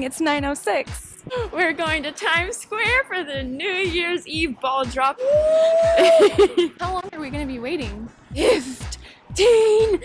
It's 9:06. We're going to Times Square for the New Year's Eve ball drop. How long are we gonna be waiting? 15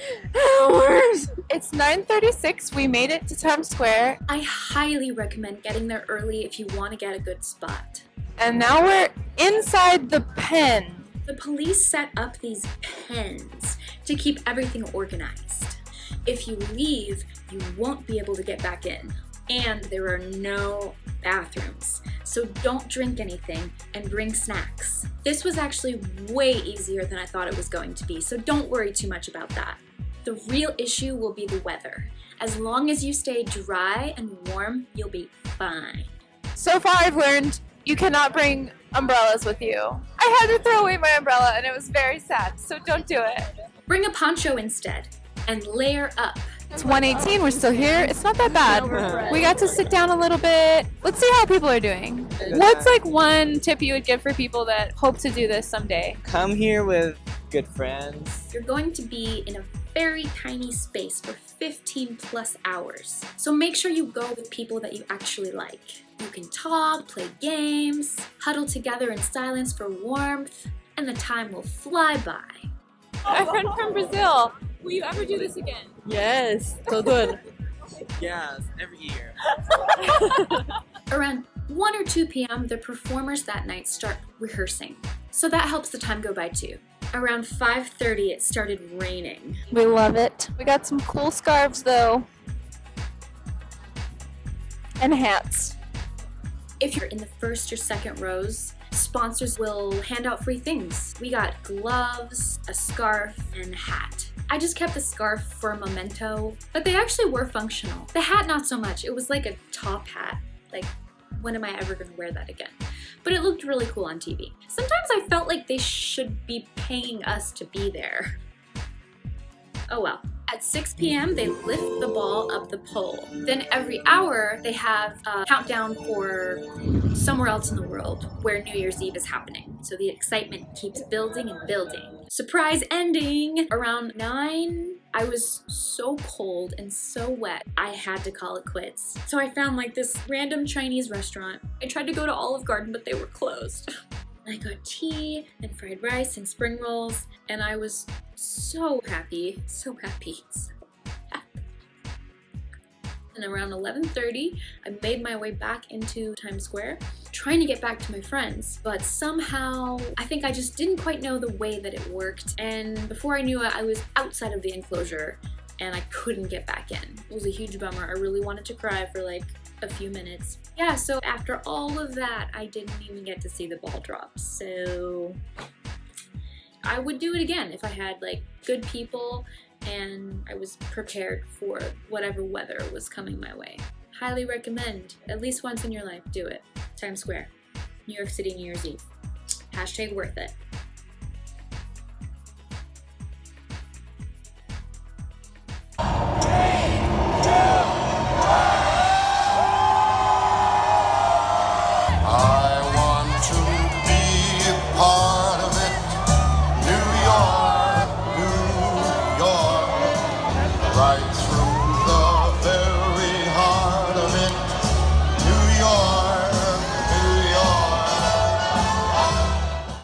hours! It's 9:36. We made it to Times Square, I highly recommend getting there early if you want to get a good spot. and now we're inside the pen. The police set up these pens to keep everything organized. If you leave, you won't be able to get back in. And there are no bathrooms, so don't drink anything and bring snacks. This was actually way easier than I thought it was going to be, so don't worry too much about that. The real issue will be the weather. As long as you stay dry and warm, you'll be fine. So far, I've learned you cannot bring umbrellas with you. I had to throw away my umbrella, and it was very sad, so don't do it. Bring a poncho instead and layer up. It's 1:18. We're still here. It's not that bad. We got to sit down a little bit. Let's see how people are doing. What's like one tip you would give for people that hope to do this someday? Come here with good friends. You're going to be in a very tiny space for 15 plus hours. So make sure you go with people that you actually like. You can talk, play games, huddle together in silence for warmth, and the time will fly by. My friend from Brazil. Will you ever do this again? Yes, todo. Yes, every year. Around 1 or 2 p.m., the performers that night start rehearsing. So that helps the time go by too. Around 5:30, it started raining. We love it. We got some cool scarves though. And hats. If you're in the first or second rows, sponsors will hand out free things. We got gloves, a scarf, and a hat. I just kept the scarf for a memento, but they actually were functional. The hat, not so much. It was like a top hat. Like, when am I ever gonna wear that again? But it looked really cool on TV. Sometimes I felt like they should be paying us to be there. Oh well. At 6 p.m., they lift the ball up the pole. Then every hour, they have a countdown for somewhere else in the world where New Year's Eve is happening. So the excitement keeps building and building. Surprise ending! Around 9, I was so cold and so wet, I had to call it quits. So I found like this random Chinese restaurant. I tried to go to Olive Garden, but they were closed. I got tea and fried rice and spring rolls, and I was so happy, so happy, so happy. And around 11:30, I made my way back into Times Square, trying to get back to my friends, but somehow, I think I just didn't quite know the way that it worked, and before I knew it, I was outside of the enclosure, and I couldn't get back in. It was a huge bummer. I really wanted to cry for like a few minutes. Yeah, so after all of that, I didn't even get to see the ball drop. So I would do it again if I had like good people and I was prepared for whatever weather was coming my way. Highly recommend. At least once in your life, do it. Times Square, New York City, New Year's Eve. #worth it.